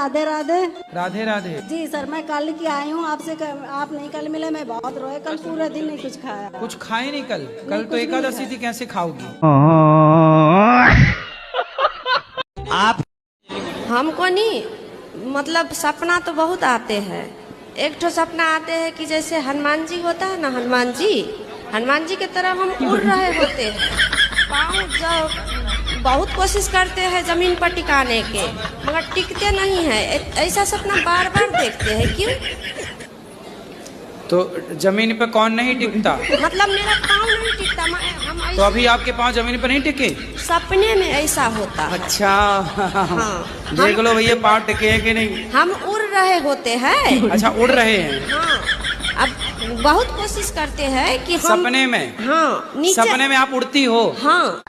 राधे राधे। राधे राधे। जी sir, मैं कल की आई हूँ आपसे। आप नहीं कल मिले, मैं बहुत रोए कल, पूरे दिन नहीं कुछ खाया। कुछ खाए नहीं कल? कल तो एकादशी थी, कैसे खाओगी आप? हमको नहीं, मतलब सपना तो बहुत आते हैं। एक तो सपना आते हैं कि जैसे हनुमान जी होता है ना, हनुमान जी की तरह हम उड़ रहे होते हैं। पाँव जब बहुत कोशिश करते हैं जमीन पर टिकाने के, मगर टिकते नहीं है। ऐसा सपना बार बार देखते हैं, क्यों? तो जमीन पे कौन नहीं टिकता? मतलब मेरा पाँव नहीं टिकता। तो अभी आपके पाँव जमीन पे नहीं टिके? सपने में ऐसा होता है। अच्छा। हाँ, देख लो भैया पाँव टिके हैं कि नहीं। हम उड़ रहे होते हैं। अच्छा, उड़ रहे हैं। हाँ, अब बहुत कोशिश करते हैं कि हम सपने में। हाँ, नीचे। सपने में आप उड़ती हो? हाँ।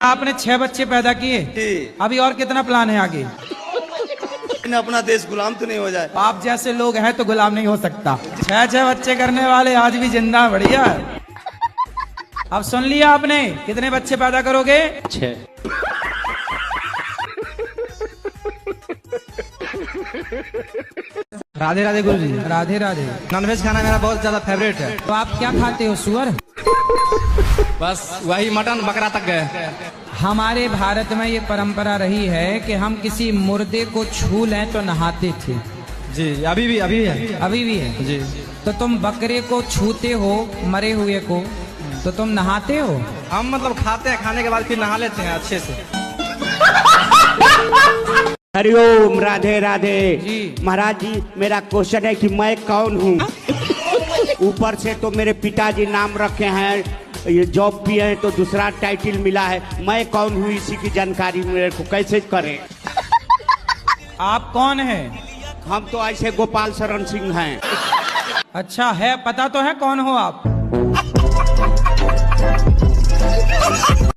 आपने 6 बच्चे पैदा किए, अभी और कितना प्लान है आगे? अपना देश गुलाम तो नहीं हो जाए। आप जैसे लोग हैं तो गुलाम नहीं हो सकता। 6 बच्चे करने वाले आज भी जिंदा, बढ़िया। अब सुन लिया आपने, कितने बच्चे पैदा करोगे? 6। राधे राधे गुरुजी। राधे राधे। नॉनवेज खाना मेरा बहुत ज्यादा फेवरेट है। तो आप क्या खाते हो, सुअर? बस वही मटन बकरा तक गए। हमारे भारत में ये परंपरा रही है कि हम किसी मुर्दे को छू लें तो नहाते थे। जी, अभी भी है। अभी भी है जी। तो तुम बकरे को छूते हो, मरे हुए को, तो तुम नहाते हो? हम मतलब खाते हैं, खाने के बाद फिर नहा लेते हैं अच्छे से। हरिओम, राधे राधे जी। महाराज जी, मेरा क्वेश्चन है कि मैं कौन हूँ? ऊपर से तो मेरे पिताजी नाम रखे हैं, ये जॉब भी है तो दूसरा टाइटल मिला है। मैं कौन हूँ इसी की जानकारी मेरे को कैसे करें? आप कौन हैं? हम तो ऐसे गोपाल शरण सिंह हैं। अच्छा है, पता तो है कौन हो आप?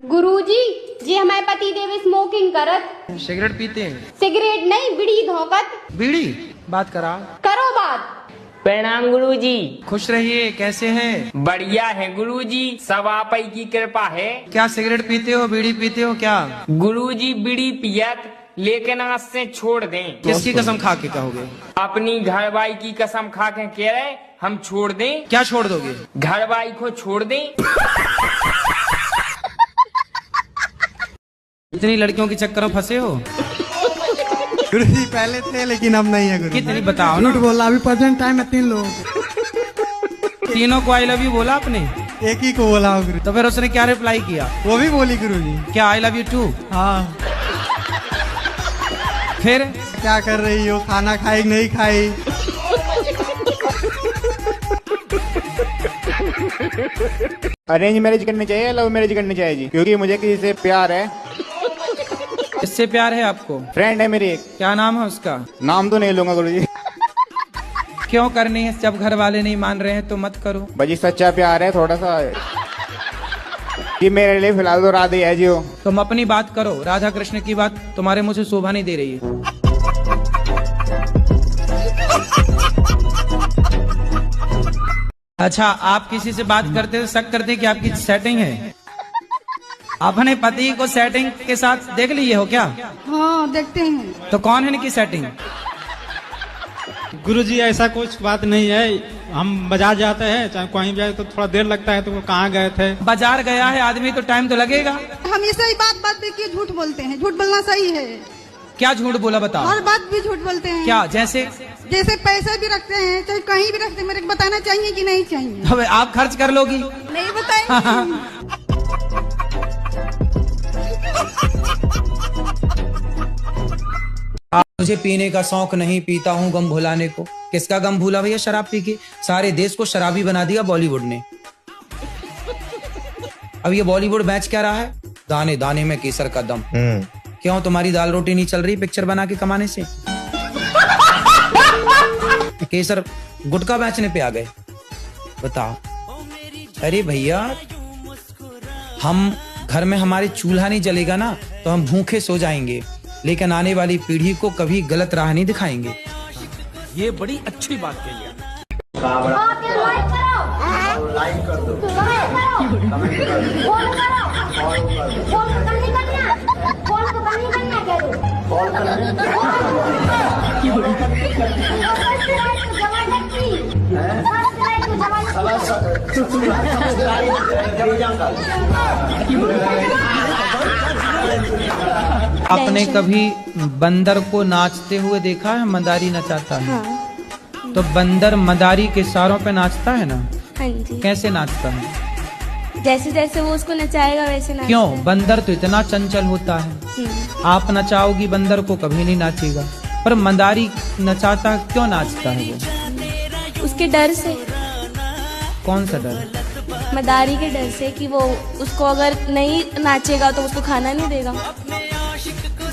गुरुजी जी, हमारे पति देव स्मोकिंग करत। सिगरेट पीते हैं? सिगरेट नहीं, बीड़ी धोकत। बीड़ी? बात करा करो बात। प्रणाम गुरुजी। खुश रहिए, कैसे हैं? बढ़िया है गुरुजी, सब आप ही की कृपा है। क्या सिगरेट पीते हो, बीड़ी पीते हो क्या? गुरुजी बीड़ी पियत, लेकिन आज से छोड़ दें। किसकी कसम खा के कहोगे? अपनी घरवाई की कसम खा के कह रहे हम छोड़ दें। क्या छोड़ दोगे? घरवाई को छोड़ दें। इतनी लड़कियों के चक्कर में फंसे हो? गुरुजी पहले थे लेकिन अब नहीं है गुरुजी। कितनी बताओ ना। झूठ बोला, अभी प्रेजेंट टाइम में 3 लोग। तीनों को आई लव यू बोला आपने? एक ही को बोला हो गुरु। तो फिर उसने क्या रिप्लाई किया? वो भी बोली गुरुजी। क्या आई लव यू टू? हाँ। फिर क्या कर रही हो, खाना खाई नहीं खाई? अरेंज मैरिज करनी चाहिए या लव मैरिज करनी चाहिए जी? क्योंकि मुझे किसी से प्यार है। इससे प्यार है आपको? फ्रेंड है मेरी एक। क्या नाम है उसका? नाम तो नहीं लूंगा गुरुजी। क्यों करनी है? जब घर वाले नहीं मान रहे हैं तो मत करो। भाजी सच्चा प्यार है थोड़ा सा कि मेरे लिए फिलहाल तो राधे है जी। हो तुम अपनी बात करो, राधा कृष्ण की बात तुम्हारे मुंह से शोभा नहीं दे रही है। अच्छा, आप किसी से बात करते हो, शक करते कि आपकी सेटिंग है? अपने पति को सेटिंग के साथ देख लिए हो क्या? हाँ, देखते हैं। तो कौन है इनकी सेटिंग? गुरुजी ऐसा कुछ बात नहीं है। हम बाजार जाते हैं, चाहे कहीं जाए तो थोड़ा देर लगता है, तो वो कहाँ गए थे? बाजार गया है आदमी तो टाइम तो लगेगा। हमेशा ही बात पे क्यों झूठ बोलते हैं? झूठ बोलना सही है। क्या झूठ बोला बताओ? हर बात भी झूठ बोलते हैं। क्या? जैसे पैसे भी रखते हैं, चाहे कहीं भी रखते हैं, मेरे को बताना चाहिए कि नहीं चाहिए? अब आप खर्च कर लोगी? नहीं बताएंगे। मुझे पीने का शौक नहीं, पीता हूँ गम भुलाने को। किसका गम भूला भैया शराब पी के? सारे देश को शराबी बना दिया बॉलीवुड ने। अब ये बॉलीवुड मैच क्या रहा है? दाने दाने में केसर का दम। क्यों तुम्हारी दाल रोटी नहीं चल रही पिक्चर बना के कमाने से? केसर गुटखा बेचने पे आ गए, बताओ। अरे भैया, हम घर में हमारे चूल्हा नहीं जलेगा ना तो हम भूखे सो जाएंगे, लेकिन आने वाली पीढ़ी को कभी गलत राह नहीं दिखाएंगे। ये बड़ी अच्छी बात कही है। लाइक कर दो, कमेंट कर दो, फॉलो करो, फॉलो करनी करना, फॉलो तो करनी करना क्या? फर्स्ट राइट को आपने कभी बंदर को नाचते हुए देखा है? मदारी नचाता है। हाँ तो बंदर मदारी के इशारों पे नाचता है ना? हाँ जी, कैसे नाचता है? जैसे जैसे वो उसको नचाएगा वैसे नाचता क्यों? है। बंदर तो इतना चंचल होता है, आप नचाओगी बंदर को कभी नहीं नाचेगा, पर मदारी नचाता क्यों नाचता है वो? उसके डर से, कौन सा डर? मदारी के डर से कि वो उसको अगर नहीं नाचेगा तो उसको खाना नहीं देगा।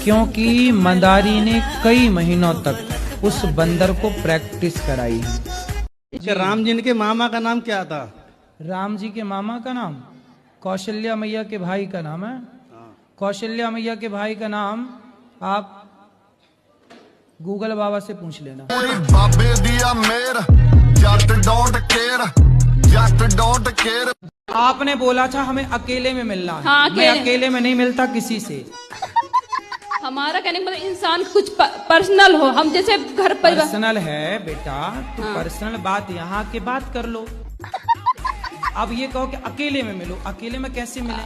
क्योंकि मदारी ने कई महीनों तक उस बंदर को प्रैक्टिस कराई है। राम जी के मामा का नाम क्या था? राम जी के मामा का नाम कौशल्या मैया के भाई का नाम है। कौशल्या मैया के भाई का नाम आप गूगल बाबा से पूछ लेना। बाबे दिया मेर जट डोंट केयर। आपने बोला था हमें अकेले में मिलना है। हाँ, मैं अकेले में नहीं मिलता किसी से। हमारा कहने का मतलब इंसान कुछ पर्सनल हो, हम जैसे घर परिवार। पर्सनल है बेटा, तो पर्सनल बात यहाँ के बात कर लो। अब ये कहो कि अकेले में मिलो, अकेले में कैसे मिले?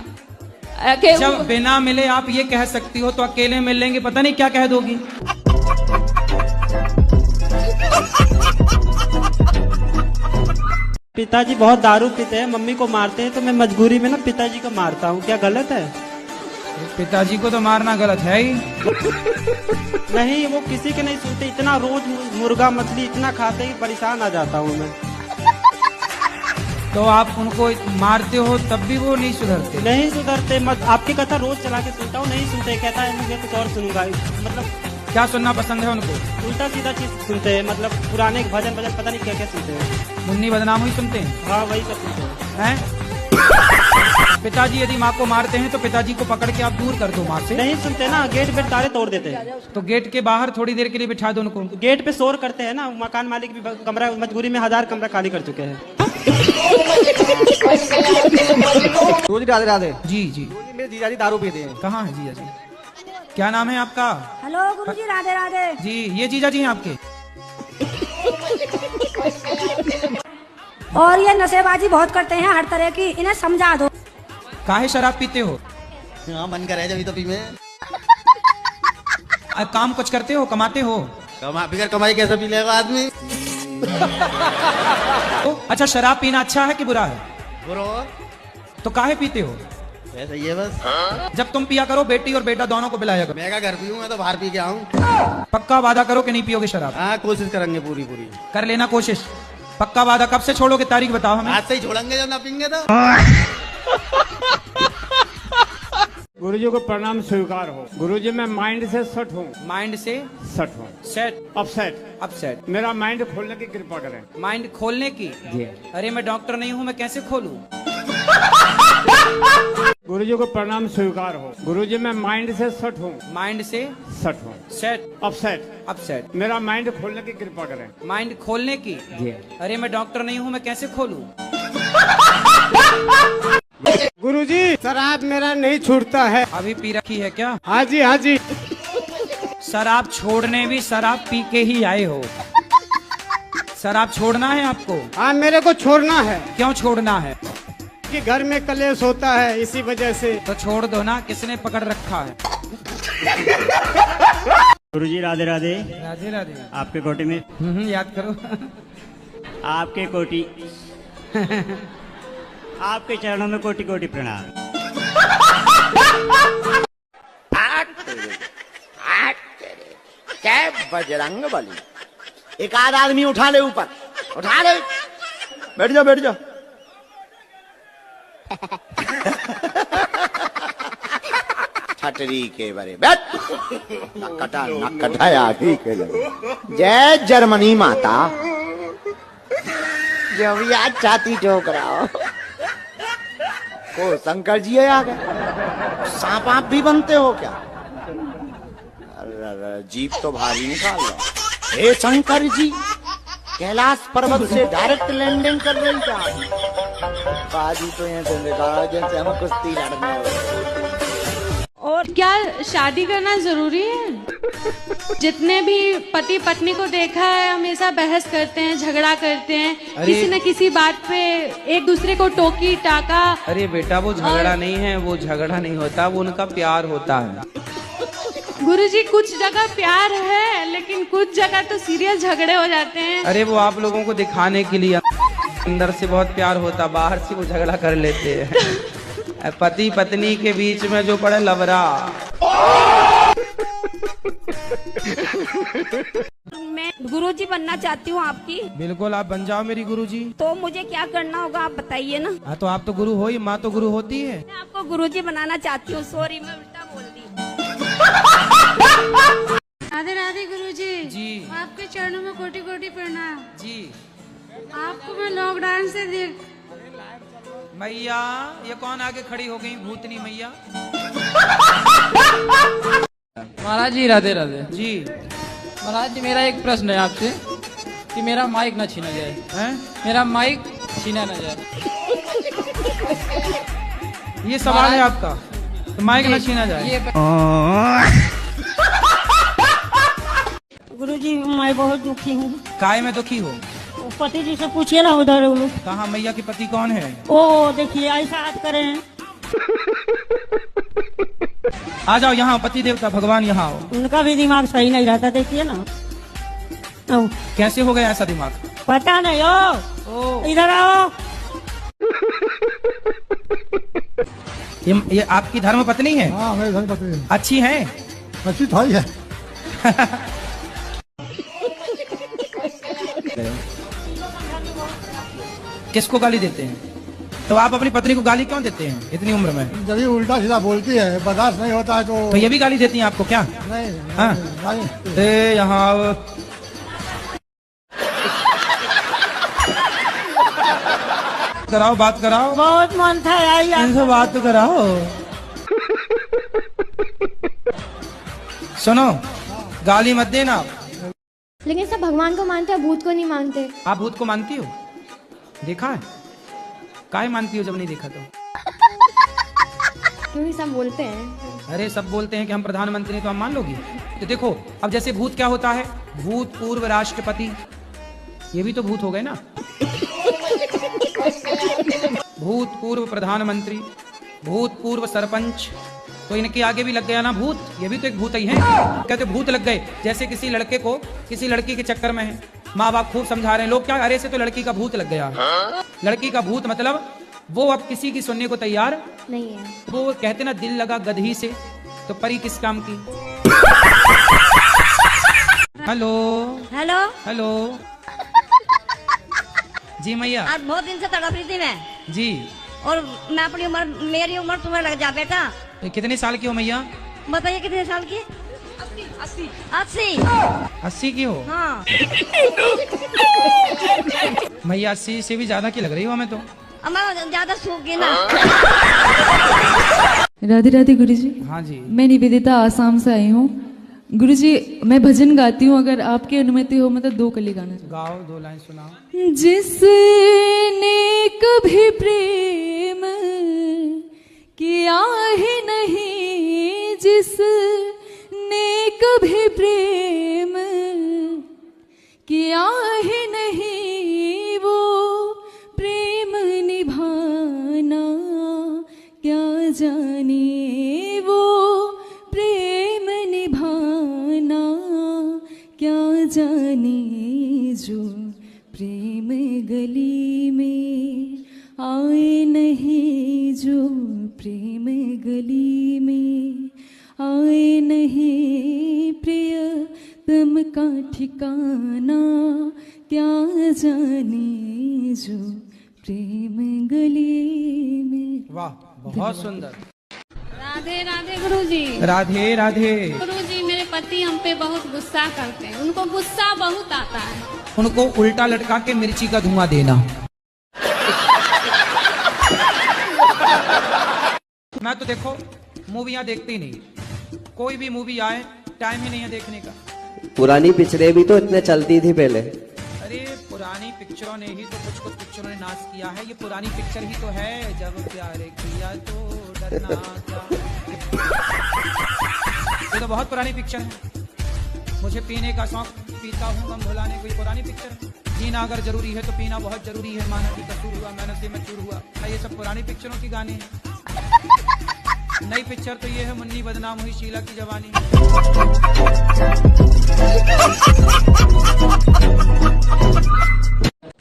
जब बिना मिले आप ये कह सकती हो तो अकेले मिल लेंगे पता नहीं क्या कह दोगी। पिताजी बहुत दारू पीते हैं, मम्मी को मारते हैं, तो मैं मजबूरी में ना पिताजी को मारता हूँ, क्या गलत है? पिताजी को तो मारना गलत है ही। नहीं, वो किसी के नहीं सुनते, इतना रोज मुर्गा मछली इतना खाते ही परेशान आ जाता हूँ मैं। तो आप उनको मारते हो तब भी वो नहीं सुधरते? नहीं सुधरते, आपकी कथा रोज चला के सुनता हूँ, नहीं सुनते, कहता है मुझे कुछ और सुनूंगा। मतलब क्या सुनना पसंद है उनको? उल्टा सीधा चीज सुनते हैं, मतलब पुराने भजन पता नहीं क्या क्या सुनते हैं। मुन्नी बदनाम ही सुनते हैं? हाँ, वही सब सुनते हैं। पिताजी यदि माँ को मारते हैं तो पिताजी को पकड़ के आप दूर कर दो माँ से। नहीं सुनते ना, गेट पे ताले तोड़ देते हैं। तो गेट के बाहर थोड़ी देर के लिए बिठा दो उनको। गेट पे शोर करते हैं ना, मकान मालिक भी कमरा मजबूरी में 1000 कमरा खाली कर चुके हैं। राधे राधे। जी जी। मेरे जीजाजी दारू पीते हैं। कहाँ है जीजा जी? क्या नाम है आपका? हेलो गुरुजी, राधे राधे जी। ये जीजा जी हैं आपके? और ये नशेबाजी बहुत करते हैं हर तरह की, इन्हें समझा दो। काहे शराब पीते हो? हाँ, मन करे जब तो पी में। काम कुछ करते हो, कमाते हो? बिगर कमाई कैसे पी लेगा आदमी? अच्छा, शराब पीना अच्छा है कि बुरा है? बुरा। तो काहे पीते हो? ऐसा ही है बस। जब तुम पिया करो बेटी और बेटा दोनों को पिलाया करो। मैं घर पीऊँ, मैं तो बाहर पी के आऊँ। पक्का वादा करो कि नहीं पियोगे शराब? हाँ, कोशिश करेंगे पूरी। कर लेना कोशिश। पक्का वादा। कब से छोड़ोगे, तारीख बताओ हमें। आज से ही छोड़ेंगे जब ना पीएंगे तो। गुरुजी को प्रणाम स्वीकार हो। गुरुजी मैं माइंड से सेट हूँ। माइंड से सेट हूँ। सेट? अपसेट। अपसेट। मेरा माइंड खोलने की कृपा करें। माइंड खोलने की? जी। अरे मैं डॉक्टर नहीं हूँ, मैं कैसे खोलूँ? गुरुजी को प्रणाम स्वीकार हो। गुरुजी मैं माइंड से सेट हूँ। माइंड से सेट हूँ। सेट? अपसेट। अपसेट। मेरा माइंड खोलने की कृपा करें। माइंड खोलने की? जी। अरे मैं डॉक्टर नहीं हूँ, मैं कैसे खोलूँ? गुरुजी शराब मेरा नहीं छूटता है। अभी पी रखी है क्या? हाँ जी, हाँ जी। शराब छोड़ने भी शराब पी के ही आए हो। शराब छोड़ना है आपको? हाँ, मेरे को छोड़ना है। क्यों छोड़ना है? कि घर में कलेश होता है, इसी वजह से। तो छोड़ दो ना, किसने पकड़ रखा है? गुरुजी राधे राधे। राधे राधे। आपके कोटी में याद करो। आपके कोटी आपके चरणों में कोटि कोटि प्रणाम। क्या बजरंग बली। एक आध आदमी उठा ले, ऊपर उठा ले। बैठ जा, बैठ जा। छटरी के बरे बैठ। नकटाया ठीक है। जय जर्मनी माता। जब याद छाती ठोक रहा हो को शंकर जी आ गए। सांप आप भी बनते हो क्या? अरे जीप तो भारी निकाल लो। हे शंकर जी, कैलाश पर्वत से डायरेक्ट लैंडिंग कर रही क्या? बाजी तो यहाँ से निकाला जैसे हम कुश्ती लड़ने। और क्या शादी करना जरूरी है? जितने भी पति पत्नी को देखा है हमेशा बहस करते हैं, झगड़ा करते हैं, किसी न किसी बात पे एक दूसरे को टोकी टाका। अरे बेटा वो झगड़ा नहीं है, वो झगड़ा नहीं होता, वो उनका प्यार होता है। गुरुजी कुछ जगह प्यार है लेकिन कुछ जगह तो सीरियस झगड़े हो जाते हैं। अरे वो आप लोगों को दिखाने के लिए, अंदर से बहुत प्यार होता, बाहर से वो झगड़ा कर लेते हैं। पति पत्नी के बीच में जो पड़े लवरा। मैं गुरुजी बनना चाहती हूँ आपकी। बिल्कुल आप बन जाओ मेरी गुरुजी। तो मुझे क्या करना होगा आप बताइए ना। हाँ तो आप तो गुरु हो ही, माँ तो गुरु होती है। मैं आपको गुरुजी बनाना चाहती हूँ। सॉरी मैं उल्टा बोल दी। राधे राधे गुरुजी। जी आपके चरणों में कोटि कोटि प्रणाम। जी आपको मैं लॉकडाउन से देख। मैया ये कौन आगे खड़ी हो गई, भूतनी मैया। महाराज जी राधे राधे। जी महाराज जी मेरा एक प्रश्न है आपसे कि मेरा माइक ना छीना जाए। हैं? मेरा माइक छीना ना जाए, ये सवाल है आपका? तो माइक ना छीना जाए। गुरुजी मैं बहुत दुखी हूँ। काय में दुखी हो? पति जी से पूछिए ना उधर वो लोग। कहाँ मैया के पति कौन है? ओ देखिए ऐसा हाथ करे हैं। आ जाओ यहाँ, पति देवता भगवान यहाँ आओ। उनका भी दिमाग सही नहीं रहता, देखिए ना। ओ, कैसे हो गया ऐसा दिमाग? पता नहीं। ओ इधर आओ। ये आपकी धर्म पत्नी है? हाँ मेरी धर्म पत्नी है। अच्छी है? अच्छी थाई है। किसको गाली देते हैं? तो आप अपनी पत्नी को गाली क्यों देते हैं इतनी उम्र में? जब ये उल्टा सीधा बोलती है, बर्दाश्त नहीं होता है तो ये भी गाली देती हैं आपको क्या? नहीं। हाँ? नहीं। यहाँ कराओ, बात कराओ। बहुत मन था आई इनसे बात तो कराओ। सुनो गाली मत देना। लेकिन सब भगवान को मानते हैं, भूत को नहीं मानते। आप भूत को मानती हो? देखा है? काहे मानती हो जब नहीं देखा तो? क्योंकि सब बोलते हैं। अरे सब बोलते हैं कि हम प्रधानमंत्री हैं तो हम मान लोगी? तो देखो अब जैसे भूत क्या होता है, भूतपूर्व राष्ट्रपति, ये भी तो भूत हो गए ना। भूतपूर्व प्रधानमंत्री, भूतपूर्व सरपंच, तो इनके आगे भी लग गया ना भूत, ये भी तो एक भूत ही है। कहते भूत लग गए। जैसे किसी लड़के को किसी लड़की के चक्कर में है, माँ बाप खूब समझा रहे हैं, लोग क्या, अरे से तो लड़की का भूत लग गया। लड़की का भूत मतलब वो अब किसी की सुनने को तैयार नहीं है। वो कहते ना दिल लगा गधी से, तो परी किस काम की। Hello hello hello. जी मैया। आज बहुत दिन से तड़प रही थी मैं। जी। और मैं अपनी उम्र, मेरी उम्र तुम्हें लग जा बेटा। कितने साल की हो मैया? बताइए कितने साल की? 80। 80 की हो? हाँ। मैया 80 से भी ज्यादा की लग रही हो हमें तो। मैं ज्यादा सूख गई ना। राधे राधे गुरुजी। हाँ जी। मैं निवेदिता आसाम से आई हूँ। गुरुजी मैं भजन गाती हूँ, अगर आपकी अनुमति हो मैं तो 2 कली गाना चाहती हूँ। गाओ, 2 लाइन सुनाओ। जिसने कभी प्रेम किया ही नहीं, जिसने कभी प्रेम किया ही नहीं, वो प्रेम निभाना क्या जाने, वो प्रेम निभाना क्या जाने, जो प्रेम गली में आए नहीं, जो प्रेम गली में आए नहीं, प्रियतम का ठिकाना क्या जाने, जो प्रेम गली में। वाह बहुत सुंदर। राधे राधे गुरुजी। राधे राधे। गुरुजी मेरे पति हम पे बहुत गुस्सा करते हैं, उनको गुस्सा बहुत आता है। उनको उल्टा लटका के मिर्ची का धुआं देना। मैं तो देखो मूवियाँ देखती नहीं, कोई भी मूवी आए टाइम ही नहीं है देखने का। पुरानी पिक्चरें भी तो इतने चलती थी पहले। अरे पुरानी पिक्चरों ने ही तो कुछ पिक्चरों ने नाश किया है, ये पुरानी पिक्चर ही तो है। जब प्यार किया तो डरना क्या। ये तो बहुत पुरानी पिक्चर है। मुझे पीने का शौक, पीता हूँ गम भुलाने। कोई पुरानी पिक्चर। जीना अगर जरूरी है तो पीना बहुत जरूरी है। माना कि कसूर हुआ, मेहनत से मैं चूर हुआ। ये सब पुरानी पिक्चरों की गाने हैं। नई पिक्चर तो ये है मुन्नी बदनाम हुई शीला की जवानी।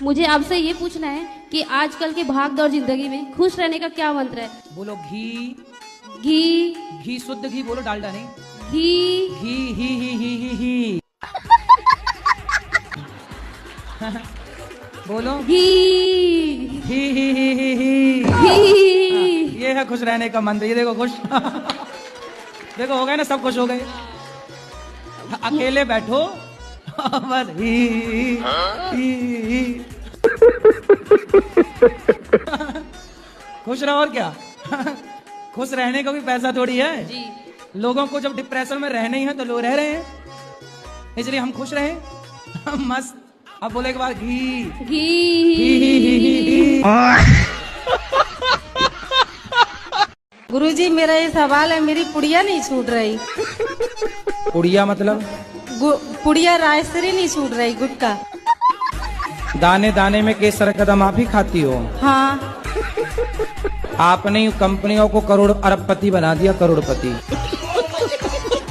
मुझे आपसे ये पूछना है कि आजकल की भागदौड़ जिंदगी में खुश रहने का क्या मंत्र है? बोलो घी। घी। घी शुद्ध घी बोलो, डालडा नहीं। घी। घी ही बोलो घी। ही। ये है खुश रहने का मंत्र। ये देखो खुश। देखो हो गए ना, सब खुश हो गए। अकेले बैठो बस ही। खुश रहो और क्या। खुश रहने का भी पैसा थोड़ी है जी। लोगों को जब डिप्रेशन में रहने ही है तो लोग रह रहे हैं, इसलिए हम खुश रहे। मस्त। अब बोले एक बार घी। घी। गुरुजी मेरा ये सवाल है, मेरी पुड़िया नहीं छूट रही। पुड़िया मतलब? पुड़िया रायसरी नहीं छूट रही, गुटका। दाने दाने में केसर कदम आप ही खाती हो? हाँ। आपने कंपनियों को करोड़ अरबपति बना दिया, करोड़पति।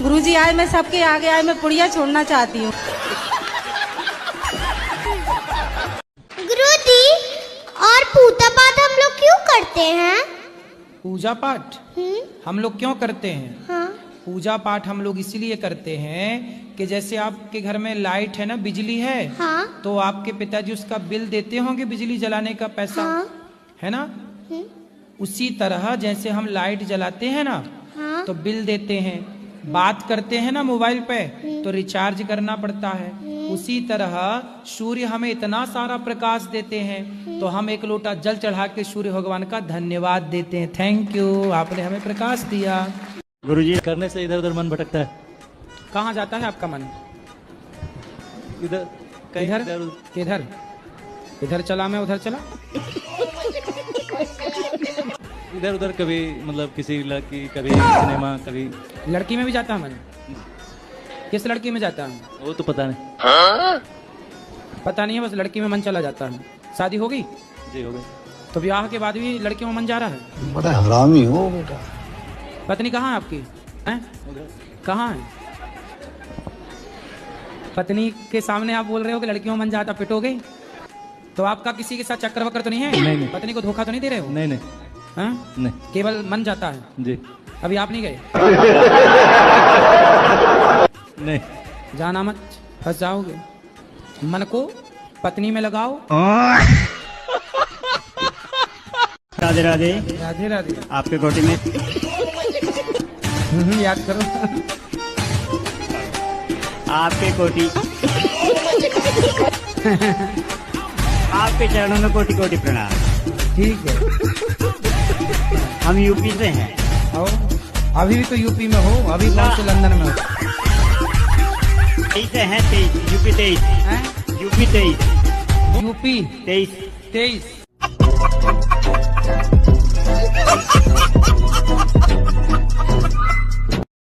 गुरुजी आज मैं सबके आगे आज मैं पुड़िया छोड़ना चाहती हूँ। गुरुजी और पूजा पाठ हम लोग क्यों करते हैं? पूजा पाठ हम लोग क्यों करते हैं? हाँ। पूजा पाठ हम लोग इसलिए करते हैं कि जैसे आपके घर में लाइट है ना, बिजली है। हाँ। तो आपके पिताजी उसका बिल देते होंगे, बिजली जलाने का पैसा। हाँ। है ना? उसी तरह जैसे हम लाइट जलाते हैं ना, हाँ। तो बिल देते हैं। बात करते हैं ना मोबाइल पे तो रिचार्ज करना पड़ता है। उसी तरह सूर्य हमें इतना सारा प्रकाश देते हैं तो हम एक लोटा जल चढ़ा के सूर्य भगवान का धन्यवाद देते हैं। थैंक यू, आपने हमें प्रकाश दिया। गुरुजी करने से इधर उधर मन भटकता है। कहाँ जाता है आपका मन? इधर किधर? इधर चला मैं उधर चला। इधर उधर कभी मतलब किसी लड़की, कभी सिनेमा, कभी लड़की में भी जाता है मन। किस लड़की में जाता है? वो तो पता नहीं। पता नहीं है, बस लड़की में मन चला जाता है। शादी हो गई? जी हो गई। तो ब्याह के बाद भी लड़कियों में मन जा रहा है? बड़ा हरामी हो बेटा। पत्नी कहाँ है आपकी? हैं? कहाँ है? पत्नी के सामने आप बोल रहे हो कि लड़कियों में मन जाता, पिटोगे? तो आपका किसी के साथ चक्कर वक्कर तो नहीं है? नहीं। पत्नी को धोखा तो नहीं दे रहे हो? नहीं। हाँ? नहीं। केवल मन जाता है? जी। अभी आप नहीं गए? नहीं। जाना मत, फंस जाओगे। मन को पत्नी में लगाओ। राधे राधे। राधे राधे। आपके कोटी में याद करो। आपके कोटी। आपके चरणों में कोटि कोटि प्रणाम। ठीक है। हम यूपी से हैं। अभी भी तो यूपी में हो? अभी कौन से लंदन में हो? 23 हैं, 23 यूपी 23 यूपी 23 यूपी 23।